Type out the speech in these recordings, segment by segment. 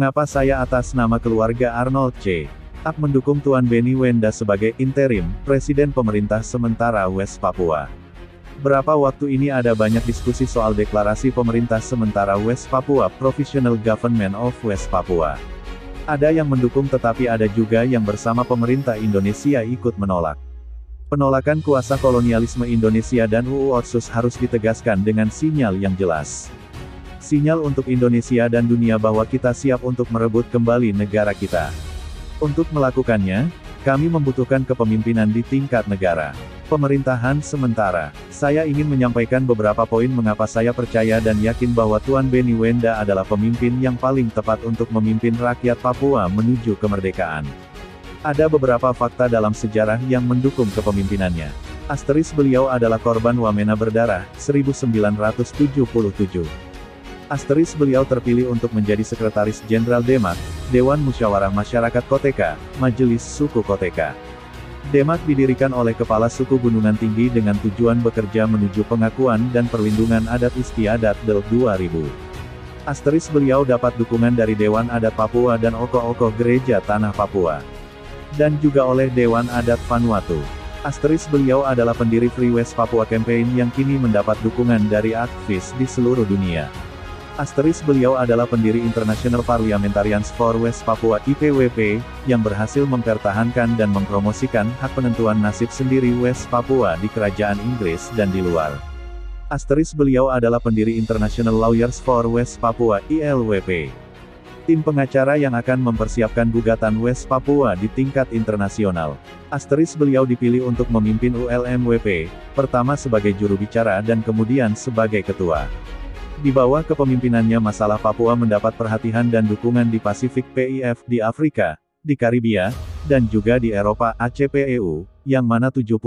Mengapa saya atas nama keluarga Arnold C. Ak mendukung Tuan Benny Wenda sebagai interim Presiden Pemerintah Sementara West Papua? Berapa waktu ini ada banyak diskusi soal deklarasi Pemerintah Sementara West Papua, Provisional Government of West Papua. Ada yang mendukung tetapi ada juga yang bersama pemerintah Indonesia ikut menolak. Penolakan kuasa kolonialisme Indonesia dan UU Otsus harus ditegaskan dengan sinyal yang jelas. Sinyal untuk Indonesia dan dunia bahwa kita siap untuk merebut kembali negara kita. Untuk melakukannya, kami membutuhkan kepemimpinan di tingkat negara. Pemerintahan sementara. Saya ingin menyampaikan beberapa poin mengapa saya percaya dan yakin bahwa Tuan Benny Wenda adalah pemimpin yang paling tepat untuk memimpin rakyat Papua menuju kemerdekaan. Ada beberapa fakta dalam sejarah yang mendukung kepemimpinannya. Asteris beliau adalah korban Wamena berdarah, 1977. Asteris beliau terpilih untuk menjadi Sekretaris Jenderal Demak, Dewan Musyawarah Masyarakat Koteka, Majelis Suku Koteka. Demak didirikan oleh Kepala Suku Gunungan Tinggi dengan tujuan bekerja menuju pengakuan dan perlindungan adat istiadat DEL 2000. Asteris beliau dapat dukungan dari Dewan Adat Papua dan Okoh-Okoh Gereja Tanah Papua. Dan juga oleh Dewan Adat Vanuatu. Asteris beliau adalah pendiri Free West Papua Campaign yang kini mendapat dukungan dari aktivis di seluruh dunia. Asteris beliau adalah pendiri International Parliamentarians for West Papua (IPWP), yang berhasil mempertahankan dan mempromosikan hak penentuan nasib sendiri West Papua di Kerajaan Inggris dan di luar. Asteris beliau adalah pendiri International Lawyers for West Papua (ILWP). Tim pengacara yang akan mempersiapkan gugatan West Papua di tingkat internasional. Asteris beliau dipilih untuk memimpin ULMWP, pertama sebagai juru bicara dan kemudian sebagai ketua. Di bawah kepemimpinannya masalah Papua mendapat perhatian dan dukungan di Pasifik PIF, di Afrika, di Karibia, dan juga di Eropa ACPEU, yang mana 79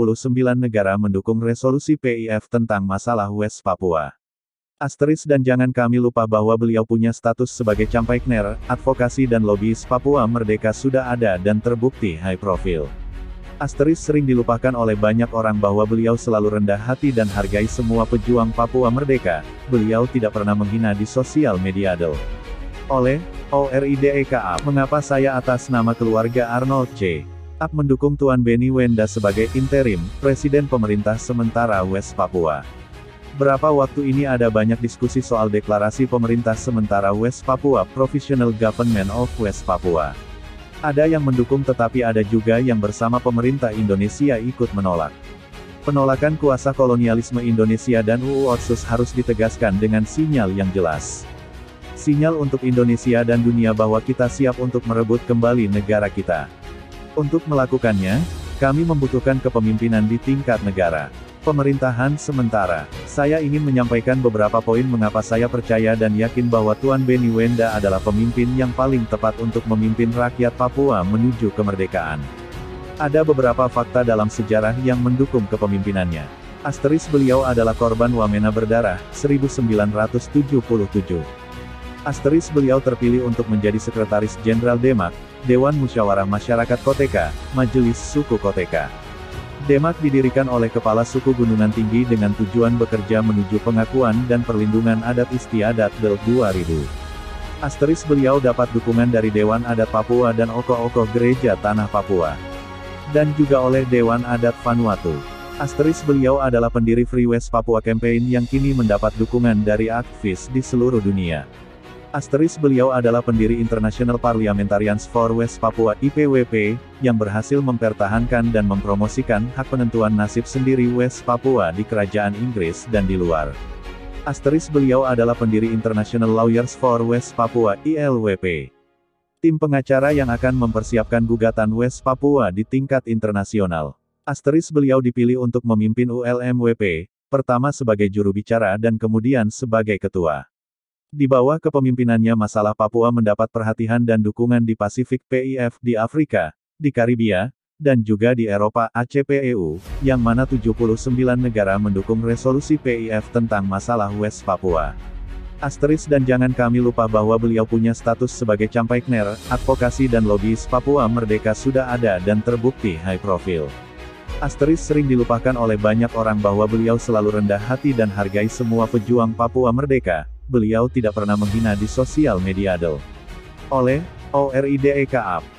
negara mendukung resolusi PIF tentang masalah West Papua. Asteris dan jangan kami lupa bahwa beliau punya status sebagai campaigner, advokasi dan lobbyis Papua Merdeka sudah ada dan terbukti high profile. Asteris sering dilupakan oleh banyak orang bahwa beliau selalu rendah hati dan hargai semua pejuang Papua Merdeka. Beliau tidak pernah menghina di sosial media. Oleh ORIDEKA, mengapa saya atas nama keluarga Arnold C. Ak mendukung Tuan Benny Wenda sebagai interim Presiden Pemerintah Sementara West Papua? Berapa waktu ini ada banyak diskusi soal deklarasi Pemerintah Sementara West Papua, Provisional Government of West Papua. Ada yang mendukung tetapi ada juga yang bersama pemerintah Indonesia ikut menolak. Penolakan kuasa kolonialisme Indonesia dan UU Otsus harus ditegaskan dengan sinyal yang jelas. Sinyal untuk Indonesia dan dunia bahwa kita siap untuk merebut kembali negara kita. Untuk melakukannya, kami membutuhkan kepemimpinan di tingkat negara. Pemerintahan sementara. Saya ingin menyampaikan beberapa poin mengapa saya percaya dan yakin bahwa Tuan Benny Wenda adalah pemimpin yang paling tepat untuk memimpin rakyat Papua menuju kemerdekaan. Ada beberapa fakta dalam sejarah yang mendukung kepemimpinannya. Asteris beliau adalah korban Wamena berdarah, 1977. Asteris beliau terpilih untuk menjadi Sekretaris Jenderal Demak, Dewan Musyawarah Masyarakat Koteka, Majelis Suku Koteka. Demak didirikan oleh Kepala Suku Gunungan Tinggi dengan tujuan bekerja menuju pengakuan dan perlindungan adat istiadat DEL 2000. Asteris beliau dapat dukungan dari Dewan Adat Papua dan Okoh-Okoh Gereja Tanah Papua. Dan juga oleh Dewan Adat Vanuatu. Asteris beliau adalah pendiri Free West Papua Campaign yang kini mendapat dukungan dari aktivis di seluruh dunia. Asteris beliau adalah pendiri International Parliamentarians for West Papua (IPWP), yang berhasil mempertahankan dan mempromosikan hak penentuan nasib sendiri West Papua di Kerajaan Inggris dan di luar. Asteris beliau adalah pendiri International Lawyers for West Papua (ILWP). Tim pengacara yang akan mempersiapkan gugatan West Papua di tingkat internasional. Asteris beliau dipilih untuk memimpin ULMWP, pertama sebagai juru bicara dan kemudian sebagai ketua. Di bawah kepemimpinannya masalah Papua mendapat perhatian dan dukungan di Pasifik PIF, di Afrika, di Karibia, dan juga di Eropa ACPEU, yang mana 79 negara mendukung resolusi PIF tentang masalah West Papua. Asteris dan jangan kami lupa bahwa beliau punya status sebagai campaigner, advokasi dan lobbyis Papua Merdeka sudah ada dan terbukti high profile. Asteris sering dilupakan oleh banyak orang bahwa beliau selalu rendah hati dan hargai semua pejuang Papua Merdeka. Beliau tidak pernah menghina di sosial media. oleh ORIDEKAP.